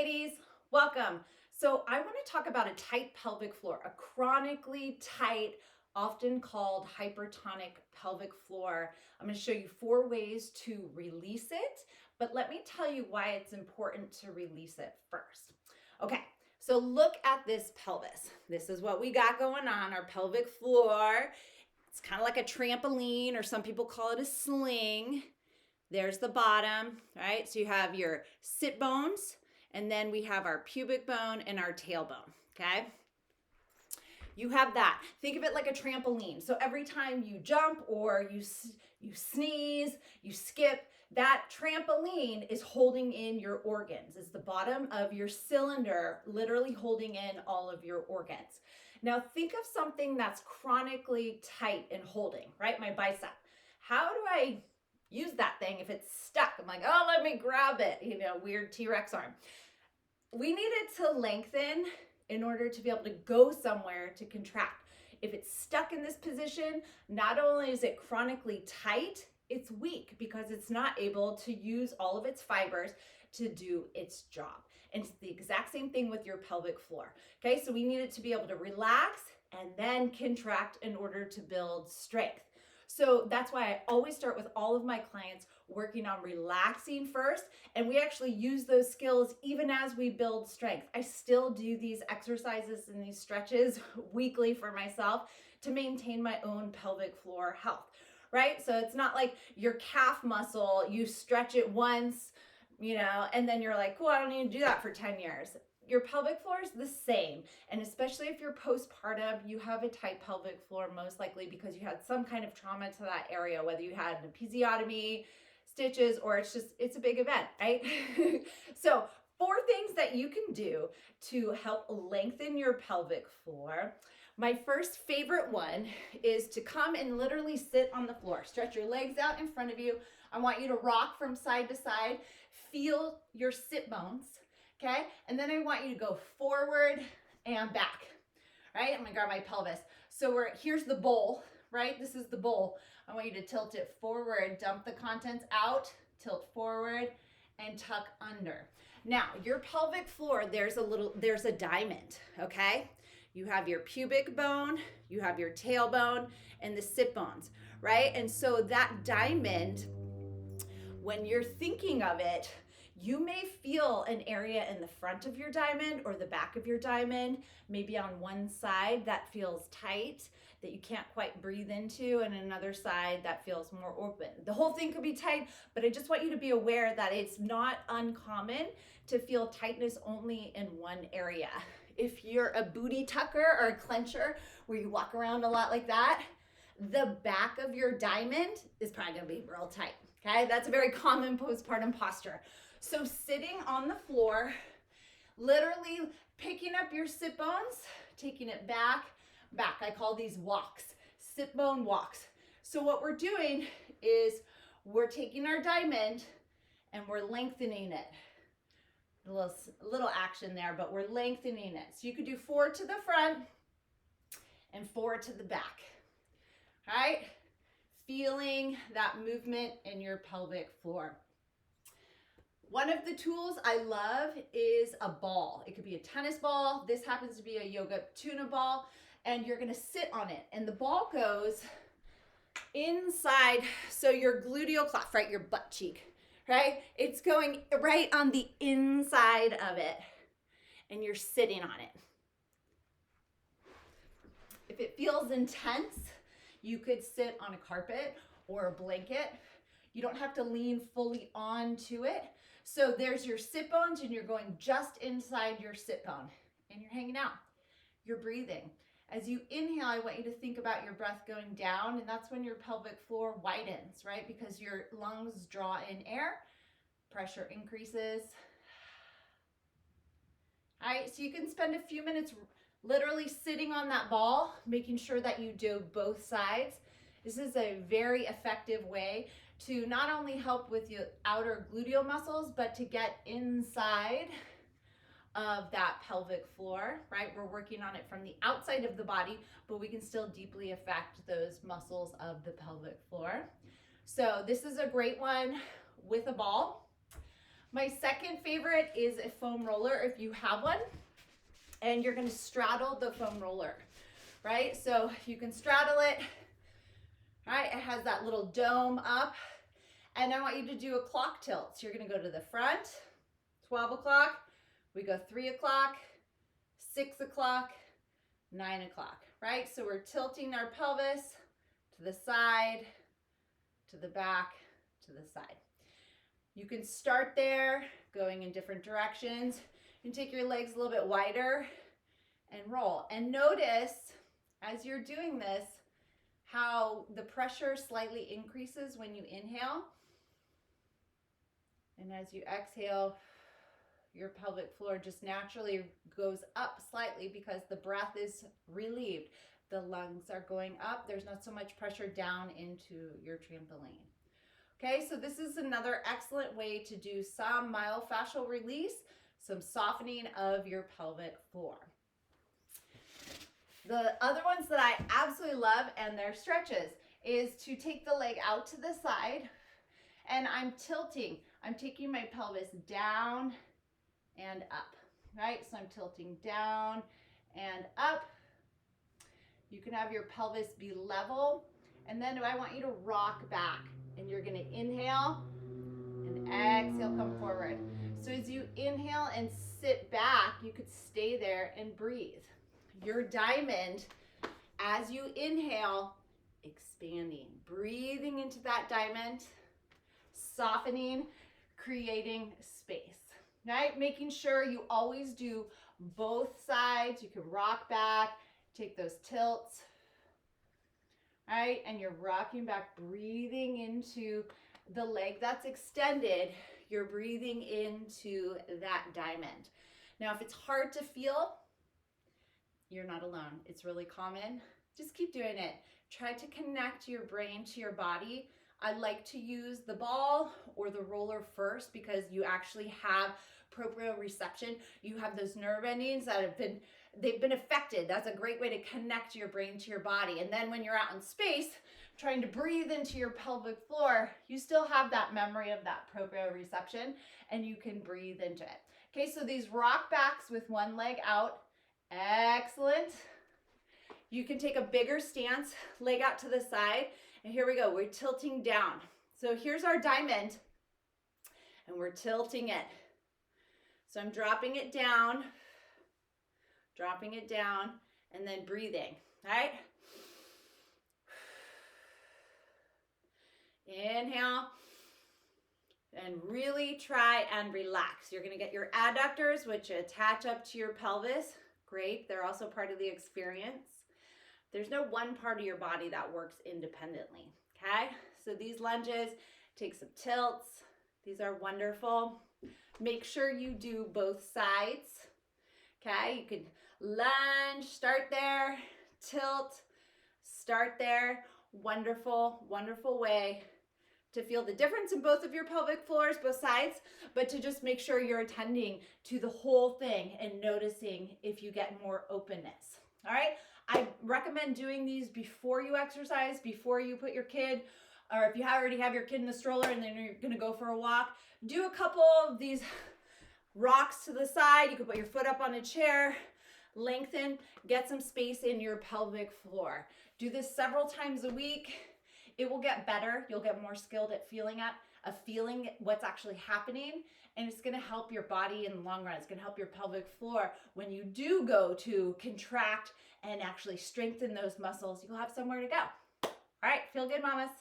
ladies, welcome. So I want to talk about a tight pelvic floor, a chronically tight, often called hypertonic pelvic floor. I'm going to show you 4 ways to release it, but let me tell you why it's important to release it first. Okay, so look at this pelvis. This is what we got going on, our pelvic floor. It's kind of like a trampoline, or some people call it a sling. There's the bottom, right? So you have your sit bones, and then we have our pubic bone and our tailbone, okay? You have that. Think of it like a trampoline. So every time you jump or you sneeze, you skip, that trampoline is holding in your organs. It's the bottom of your cylinder, literally holding in all of your organs. Now think of something that's chronically tight and holding, right? My bicep. How do I use that thing if it's stuck? I'm like, oh, let me grab it, weird T-Rex arm. We need it to lengthen in order to be able to go somewhere to contract. If it's stuck in this position, not only is it chronically tight, it's weak because it's not able to use all of its fibers to do its job. And it's the exact same thing with your pelvic floor. Okay, so we need it to be able to relax and then contract in order to build strength. So that's why I always start with all of my clients working on relaxing first. And we actually use those skills even as we build strength. I still do these exercises and these stretches weekly for myself to maintain my own pelvic floor health, right? So it's not like your calf muscle, you stretch it once, and then you're like, cool, I don't need to do that for 10 years. Your pelvic floor is the same. And especially if you're postpartum, you have a tight pelvic floor, most likely because you had some kind of trauma to that area, whether you had an episiotomy, stitches, or it's a big event, right? So 4 things that you can do to help lengthen your pelvic floor. My first favorite one is to come and literally sit on the floor. Stretch your legs out in front of you. I want you to rock from side to side. Feel your sit bones. Okay, and then I want you to go forward and back, right? I'm gonna grab my pelvis. So here's the bowl, right? This is the bowl. I want you to tilt it forward, dump the contents out, tilt forward, and tuck under. Now, your pelvic floor, there's a diamond, okay? You have your pubic bone, you have your tailbone, and the sit bones, right? And so that diamond, when you're thinking of it, you may feel an area in the front of your diamond or the back of your diamond, maybe on one side that feels tight, that you can't quite breathe into, and another side that feels more open. The whole thing could be tight, but I just want you to be aware that it's not uncommon to feel tightness only in one area. If you're a booty tucker or a clencher where you walk around a lot like that, the back of your diamond is probably gonna be real tight, okay? That's a very common postpartum posture. So sitting on the floor, literally picking up your sit bones, taking it back. I call these walks, sit bone walks. So what we're doing is we're taking our diamond and we're lengthening it. A little action there, but we're lengthening it. So you could do 4 to the front and 4 to the back, all right? Feeling that movement in your pelvic floor. One of the tools I love is a ball. It could be a tennis ball. This happens to be a yoga tuna ball, and you're gonna sit on it. And the ball goes inside, so your gluteal cleft, right, your butt cheek, right? It's going right on the inside of it, and you're sitting on it. If it feels intense, you could sit on a carpet or a blanket. You don't have to lean fully onto it. So there's your sit bones, and you're going just inside your sit bone, and you're hanging out. You're breathing. As you inhale, I want you to think about your breath going down, and that's when your pelvic floor widens, right? Because your lungs draw in air, pressure increases. All right, so you can spend a few minutes literally sitting on that ball, making sure that you do both sides. This is a very effective way to not only help with your outer gluteal muscles, but to get inside of that pelvic floor, right? We're working on it from the outside of the body, but we can still deeply affect those muscles of the pelvic floor. So this is a great one with a ball. My second favorite is a foam roller if you have one, and you're gonna straddle the foam roller, right? So you can straddle it, right? It has that little dome up, and I want you to do a clock tilt. So you're gonna go to the front, 12 o'clock, we go 3 o'clock, 6 o'clock, 9 o'clock, right? So we're tilting our pelvis to the side, to the back, to the side. You can start there, going in different directions. You can take your legs a little bit wider and roll. And notice, as you're doing this, how the pressure slightly increases when you inhale. And as you exhale, your pelvic floor just naturally goes up slightly because the breath is relieved. The lungs are going up. There's not so much pressure down into your trampoline. Okay, so this is another excellent way to do some myofascial release, some softening of your pelvic floor. The other ones that I absolutely love, and they're stretches, is to take the leg out to the side, and I'm tilting. I'm taking my pelvis down and up, right? So I'm tilting down and up. You can have your pelvis be level, and then I want you to rock back, and you're gonna inhale and exhale, come forward. So as you inhale and sit back, you could stay there and breathe. Your diamond, as you inhale, expanding, breathing into that diamond, softening, creating space, right? Making sure you always do both sides. You can rock back, take those tilts, right? And you're rocking back, breathing into the leg that's extended. You're breathing into that diamond. Now, if it's hard to feel, you're not alone. It's really common. Just keep doing it. Try to connect your brain to your body. I like to use the ball or the roller first because you actually have proprioception. You have those nerve endings that they've been affected. That's a great way to connect your brain to your body. And then when you're out in space, trying to breathe into your pelvic floor, you still have that memory of that proprioception and you can breathe into it. Okay, so these rock backs with one leg out. Excellent. You can take a bigger stance, leg out to the side, and here we go. We're tilting down. So here's our diamond, and we're tilting it. So I'm dropping it down, and then breathing, right? Inhale, and really try and relax. You're gonna get your adductors, which attach up to your pelvis. Great, they're also part of the experience. There's no one part of your body that works independently, okay? So these lunges, take some tilts. These are wonderful. Make sure you do both sides, okay? You can lunge, start there, tilt, start there. Wonderful, wonderful way to feel the difference in both of your pelvic floors, both sides, but to just make sure you're attending to the whole thing and noticing if you get more openness, all right? I recommend doing these before you exercise, before you put your kid, or if you already have your kid in the stroller and then you're gonna go for a walk, do a couple of these rocks to the side. You can put your foot up on a chair, lengthen, get some space in your pelvic floor. Do this several times a week. It will get better. You'll get more skilled at feeling what's actually happening, and it's going to help your body in the long run. It's going to help your pelvic floor when you do go to contract and actually strengthen those muscles. You'll have somewhere to go. All right, feel good, mamas.